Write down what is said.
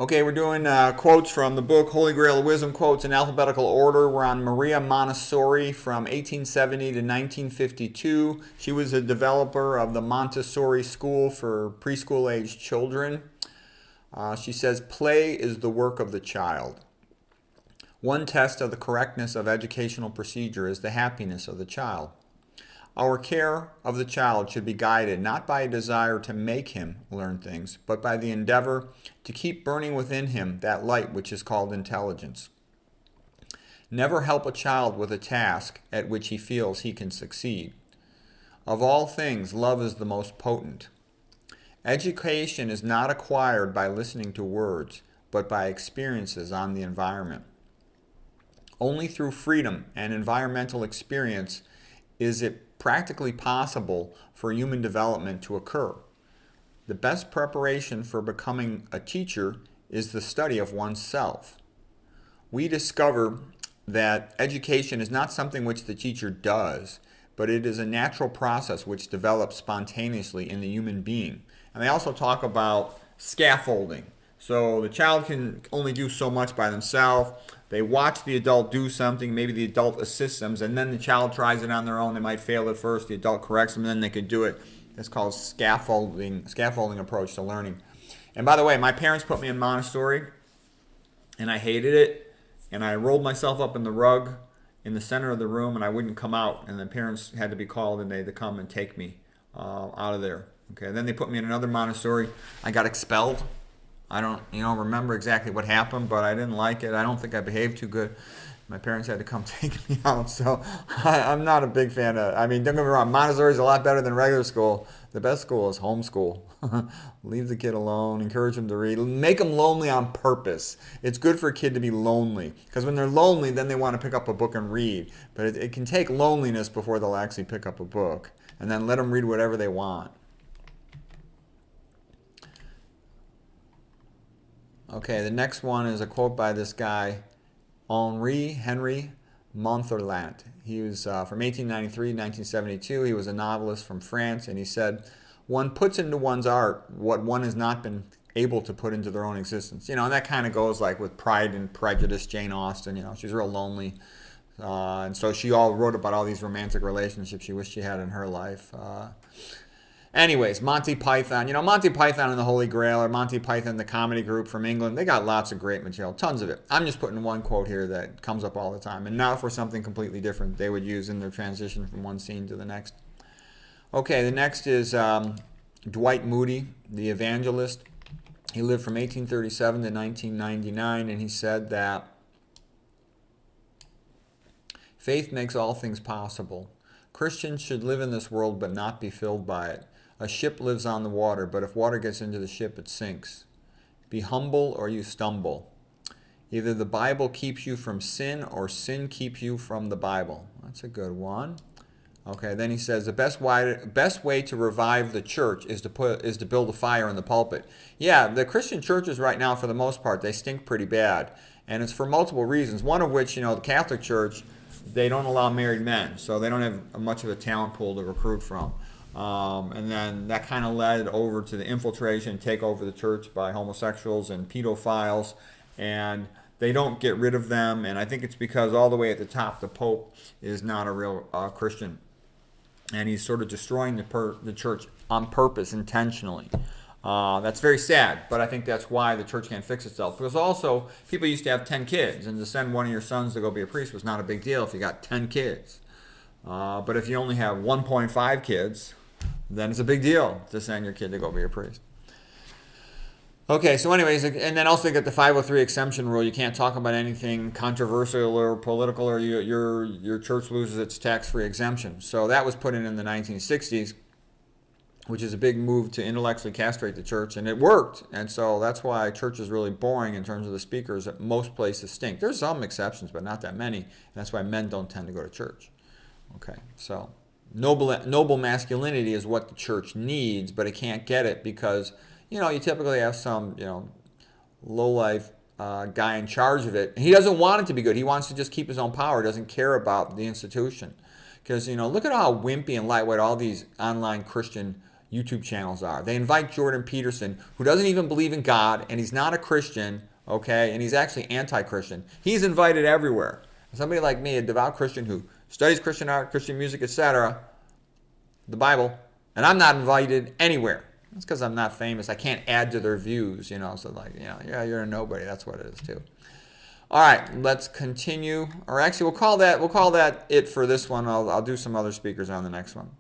Okay, we're doing quotes from the book Holy Grail of Wisdom, quotes in alphabetical order. We're on Maria Montessori from 1870 to 1952. She was a developer of the Montessori school for preschool-aged children. She says, play is the work of the child. One test of the correctness of educational procedure is the happiness of the child. Our care of the child should be guided not by a desire to make him learn things, but by the endeavor to keep burning within him that light which is called intelligence. Never help a child with a task at which he feels he can succeed. Of all things, love is the most potent. Education is not acquired by listening to words, but by experiences on the environment. Only through freedom and environmental experience is it practically possible for human development to occur. The best preparation for becoming a teacher is the study of oneself. We discover that education is not something which the teacher does, but it is a natural process which develops spontaneously in the human being. And they also talk about scaffolding. So the child can only do so much by themselves. They watch the adult do something, maybe the adult assists them, and then the child tries it on their own. They might fail at first, the adult corrects them, and then they can do it. It's called scaffolding approach to learning. And by the way, my parents put me in Montessori, and I hated it, and I rolled myself up in the rug in the center of the room, and I wouldn't come out, and the parents had to be called, and they had to come and take me out of there. Okay, then they put me in another Montessori. I got expelled. I don't remember exactly what happened, but I didn't like it. I don't think I behaved too good. My parents had to come take me out, so I'm not a big fan of. I mean, don't get me wrong. Montessori is a lot better than regular school. The best school is homeschool. Leave the kid alone. Encourage him to read. Make him lonely on purpose. It's good for a kid to be lonely because when they're lonely, then they want to pick up a book and read. But it can take loneliness before they'll actually pick up a book, and then let them read whatever they want. Okay, the next one is a quote by this guy, Henry Montherlant. He was from 1893 to 1972. He was a novelist from France, and he said, one puts into one's art what one has not been able to put into their own existence. And that kind of goes like with Pride and Prejudice, Jane Austen. She's real lonely. And so she all wrote about all these romantic relationships she wished she had in her life. Anyways, Monty Python. Monty Python and the Holy Grail, or Monty Python, the comedy group from England, they got lots of great material, tons of it. I'm just putting one quote here that comes up all the time, and now for something completely different they would use in their transition from one scene to the next. Okay, the next is Dwight Moody, the evangelist. He lived from 1837 to 1999, and he said that faith makes all things possible. Christians should live in this world but not be filled by it. A ship lives on the water, but if water gets into the ship, it sinks. Be humble or you stumble. Either the Bible keeps you from sin or sin keeps you from the Bible. That's a good one. Okay, then he says the best way to revive the church is to build a fire in the pulpit. Yeah, the Christian churches right now, for the most part, they stink pretty bad. And it's for multiple reasons. One of which, the Catholic Church, they don't allow married men, so they don't have much of a talent pool to recruit from. And then that kind of led over to the infiltration, take over the church by homosexuals and pedophiles, and they don't get rid of them. And I think it's because all the way at the top, the Pope is not a real Christian, and he's sort of destroying the church on purpose, intentionally. That's very sad, but I think that's why the church can't fix itself. Because also, people used to have 10 kids, and to send one of your sons to go be a priest was not a big deal if you got 10 kids. But if you only have 1.5 kids, then it's a big deal to send your kid to go be a priest. Okay, so anyways, and then also you get the 503 exemption rule. You can't talk about anything controversial or political, or your church loses its tax-free exemption. So that was put in the 1960s, which is a big move to intellectually castrate the church, and it worked. And so that's why church is really boring in terms of the speakers. That most places stink. There's some exceptions, but not that many. And that's why men don't tend to go to church. Okay, so noble masculinity is what the church needs, but it can't get it because, you typically have some, low-life guy in charge of it. He doesn't want it to be good. He wants to just keep his own power, doesn't care about the institution. Because, look at how wimpy and lightweight all these online Christian YouTube channels are. They invite Jordan Peterson, who doesn't even believe in God, and he's not a Christian, okay, and he's actually anti-Christian. He's invited everywhere. Somebody like me, a devout Christian who studies Christian art, Christian music, etc., the Bible, and I'm not invited anywhere. That's because I'm not famous. I can't add to their views, you know, so like, you know, yeah, you're a nobody. That's what it is too. All right, let's continue. Or actually, we'll call that it for this one. I'll do some other speakers on the next one.